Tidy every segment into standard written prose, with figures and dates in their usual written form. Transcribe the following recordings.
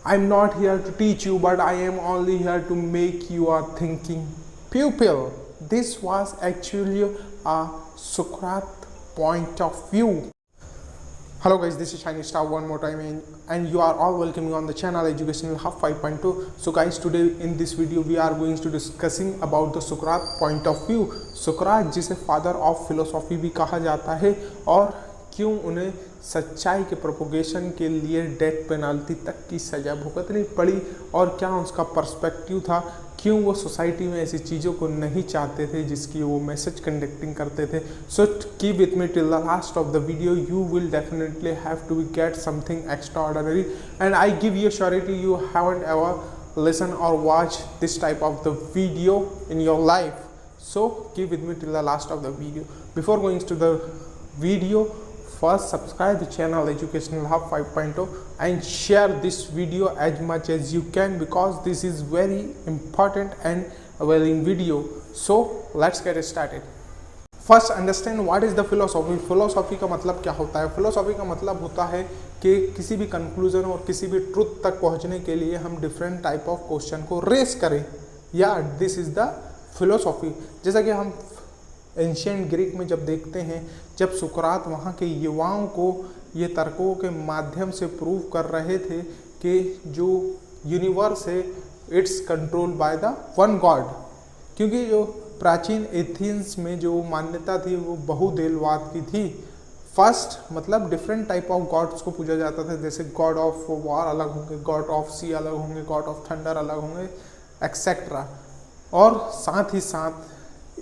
I'm not here to teach you, but I am only here to make you a thinking pupil. This was actually a Socrates point of view. Hello guys, this is Shiny Star one more time and you are all welcoming on the channel Educational Hub 5.2. So guys, today in this video we are going to discussing about the Socrates point of view. Socrates जिसे father of philosophy भी कहा जाता है और क्यों उन्हें सच्चाई के प्रोपोगेशन के लिए डेथ पेनाल्टी तक की सज़ा भुगतनी पड़ी और क्या उसका पर्सपेक्टिव था, क्यों वो सोसाइटी में ऐसी चीज़ों को नहीं चाहते थे जिसकी वो मैसेज कंडक्टिंग करते थे. So keep with me till the last of the video. You will definitely have to get something extraordinary and I give you surety you haven't ever listen or watch this type of the video in your life. So keep with me till the last of the video. Before going to the video, first subscribe the channel Educational Hub 5.0 and share this video as much as you can because this is very important and available video. So let's get started. First understand what is the philosophy. Philosophy का मतलब क्या होता है? Philosophy का मतलब होता है कि किसी भी कंक्लूजन और किसी भी ट्रुथ तक पहुंचने के लिए हम डिफरेंट टाइप ऑफ क्वेश्चन को रेस करें, या दिस इज द फिलोसॉफी. जैसा कि हम एंशिएंट ग्रीक में जब देखते हैं, जब सुकरात वहाँ के युवाओं को ये तर्कों के माध्यम से प्रूव कर रहे थे कि जो यूनिवर्स है it's control by the one God. क्योंकि जो प्राचीन एथेंस में जो मान्यता थी वो बहुदेववाद की थी. फर्स्ट मतलब डिफरेंट टाइप ऑफ गॉड्स को पूजा जाता था, जैसे गॉड ऑफ वॉर अलग होंगे, गॉड ऑफ सी अलग होंगे, गॉड ऑफ थंडर अलग होंगे एक्सेट्रा. और साथ ही साथ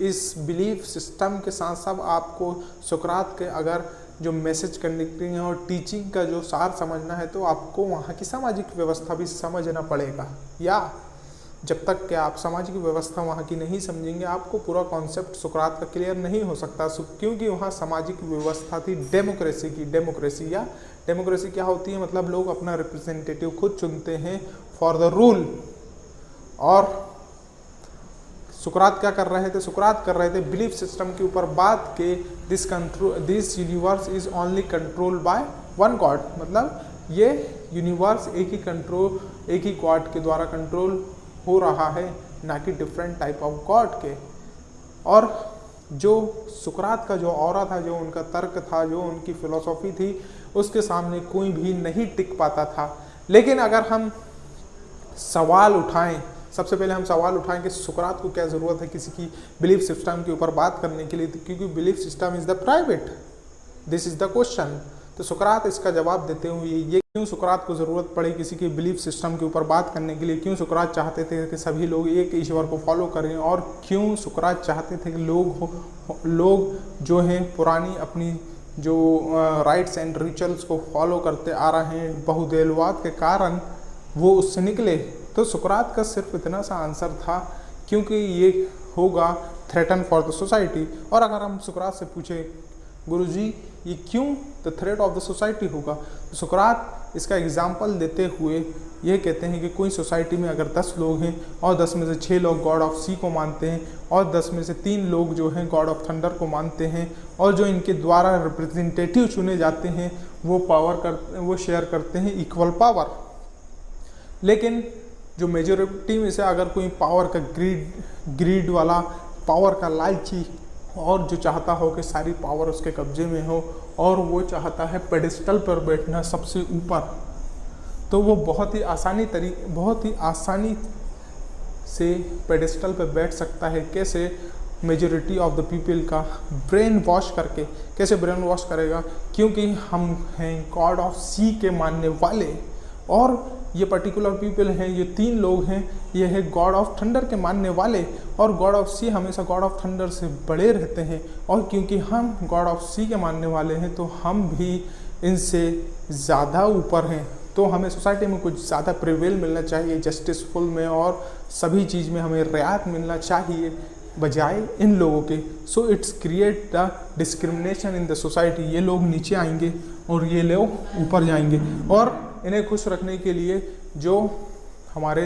इस बिलीफ सिस्टम के साथ साथ आपको सुकरात के अगर जो मैसेज कंडक्टिंग है और टीचिंग का जो सार समझना है तो आपको वहाँ की सामाजिक व्यवस्था भी समझना पड़ेगा. या जब तक कि आप सामाजिक व्यवस्था वहाँ की नहीं समझेंगे आपको पूरा कॉन्सेप्ट सुकरात का क्लियर नहीं हो सकता. क्योंकि वहाँ सामाजिक व्यवस्था थी डेमोक्रेसी की. डेमोक्रेसी क्या होती है? मतलब लोग अपना रिप्रेजेंटेटिव खुद चुनते हैं फॉर द रूल. और सुकरात क्या कर रहे थे? सुकरात कर रहे थे बिलीफ सिस्टम के ऊपर बात के this universe is only control by one God. मतलब ये यूनिवर्स एक ही गॉड के द्वारा कंट्रोल हो रहा है, ना कि डिफरेंट टाइप ऑफ गॉड के. और जो सुकरात का जो ऑरा था, जो उनका तर्क था, जो उनकी फिलॉसफी थी, उसके सामने कोई भी नहीं टिक पाता था. लेकिन अगर हम सवाल उठाएं, सबसे पहले हम सवाल उठाएं कि सुकरात को क्या ज़रूरत है किसी की बिलीफ सिस्टम के ऊपर बात करने के लिए, क्योंकि belief system is the private. This is the question. तो सुकरात इसका जवाब देते हुए ये क्यों सुकरात को ज़रूरत पड़ी किसी के बिलीफ सिस्टम के ऊपर बात करने के लिए, क्यों सुकरात चाहते थे कि सभी लोग एक ईश्वर को फॉलो करें, और क्यों सुकरात चाहते थे कि लोग जो हैं पुरानी अपनी जो राइट्स एंड रिचुअल्स को फॉलो करते आ रहे हैं, बहुदेववाद के कारण वो उससे निकले. तो सुकरात का सिर्फ इतना सा आंसर था क्योंकि ये होगा थ्रेटन फॉर द सोसाइटी. और अगर हम सुकरात से पूछे गुरुजी ये क्यों the threat of the society होगा, तो सुकरात इसका एग्जाम्पल देते हुए ये कहते हैं कि कोई सोसाइटी में अगर 10 लोग हैं और 10 में से 6 लोग गॉड ऑफ सी को मानते हैं और 10 में से 3 लोग जो हैं गॉड ऑफ थंडर को मानते हैं, और जो इनके द्वारा रिप्रेजेंटेटिव चुने जाते हैं वो शेयर करते हैं इक्वल पावर. लेकिन जो मेजोरिटी में से अगर कोई पावर का ग्रीड वाला, पावर का लालची, और जो चाहता हो कि सारी पावर उसके कब्जे में हो और वो चाहता है पेडिस्टल पर बैठना सबसे ऊपर, तो वो बहुत ही आसानी से पेडिस्टल पर बैठ सकता है. कैसे? मेजोरिटी ऑफ द पीपल का ब्रेन वॉश करके. कैसे ब्रेन वॉश करेगा? क्योंकि हम हैं गॉड ऑफ सी के मानने वाले, और ये पर्टिकुलर पीपल हैं, ये 3 लोग हैं, ये है गॉड ऑफ थंडर के मानने वाले, और गॉड ऑफ सी हमेशा गॉड ऑफ थंडर से बड़े रहते हैं. और क्योंकि हम गॉड ऑफ सी के मानने वाले हैं तो हम भी इनसे ज़्यादा ऊपर हैं, तो हमें सोसाइटी में कुछ ज़्यादा प्रिवेल मिलना चाहिए जस्टिसफुल में, और सभी चीज़ में हमें रियायत मिलना चाहिए बजाय इन लोगों के. So it's create the discrimination in the society. ये लोग नीचे आएंगे और ये लोग ऊपर जाएंगे, और इन्हें खुश रखने के लिए जो हमारे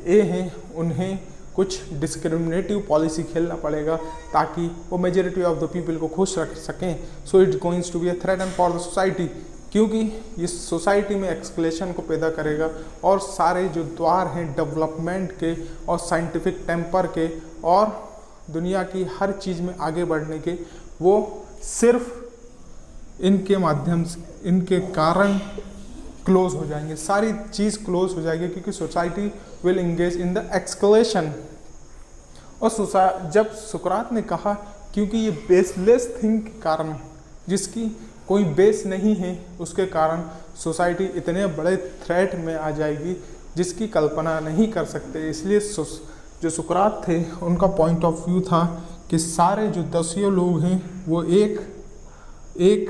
ए हैं उन्हें कुछ डिस्क्रिमिनेटिव पॉलिसी खेलना पड़ेगा ताकि वो मेजॉरिटी ऑफ द पीपल को खुश रख सकें. So it's goings to be a threat for the society. क्योंकि ये सोसाइटी में एक्सक्लेशन को पैदा करेगा और सारे जो द्वार हैं डेवलपमेंट के और साइंटिफिक टेम्पर के और दुनिया की हर चीज़ में आगे बढ़ने के, वो सिर्फ इनके माध्यम से, इनके कारण क्लोज हो जाएंगे, सारी चीज़ क्लोज हो जाएगी, क्योंकि society will engage in the escalation. और जब सुकरात ने कहा, क्योंकि ये बेसलेस थिंग के कारण, जिसकी कोई बेस नहीं है, उसके कारण सोसाइटी इतने बड़े थ्रेट में आ जाएगी जिसकी कल्पना नहीं कर सकते। इसलिए जो सुकरात थे उनका पॉइंट ऑफ व्यू था कि सारे जो 10 लोग हैं वो एक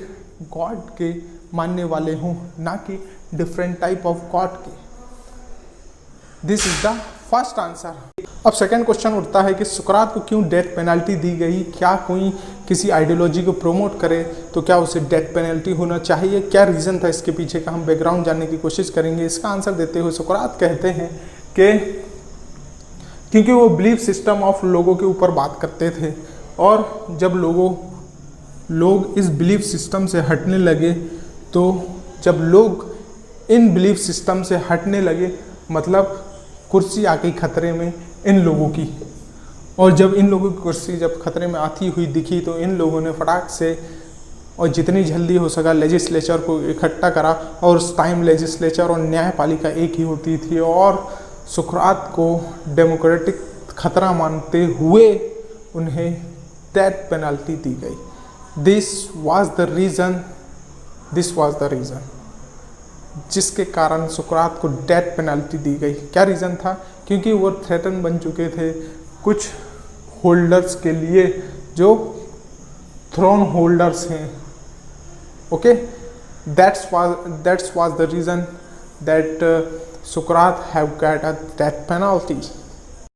गॉड के मानने वाले हों, ना कि डिफरेंट टाइप ऑफ गॉड के। This is the first answer. अब सेकंड क्वेश्चन उठता है कि सुकरात को क्यों डेथ पेनल्टी दी गई? क्या कोई किसी आइडियोलॉजी को प्रमोट करे तो क्या उसे डेथ पेनल्टी होना चाहिए? क्या रीज़न था इसके पीछे का? हम बैकग्राउंड जानने की कोशिश करेंगे। इसका आंसर देते हुए सुकरात कहते हैं कि क्योंकि वो बिलीफ सिस्टम ऑफ लोगों के ऊपर बात करते थे, और जब लोग इस बिलीफ सिस्टम से हटने लगे, तो जब लोग इन बिलीफ सिस्टम से हटने लगे, मतलब कुर्सी आ गई खतरे में इन लोगों की, और जब इन लोगों की कुर्सी जब खतरे में आती हुई दिखी तो इन लोगों ने फटाक से और जितनी जल्दी हो सका लेजिस्लेचर को इकट्ठा करा, और उस टाइम लेजिस्लेचर और न्यायपालिका एक ही होती थी, और सुकरात को डेमोक्रेटिक खतरा मानते हुए उन्हें डेथ पेनल्टी दी गई। दिस वाज द रीज़न जिसके कारण सुकरात को डेथ पेनल्टी दी गई। क्या रीज़न था? क्योंकि वो थ्रेटन बन चुके थे कुछ होल्डर्स के लिए जो थ्रोन होल्डर्स हैं। Okay, that's was the reason that सुकरात have got a death penalty.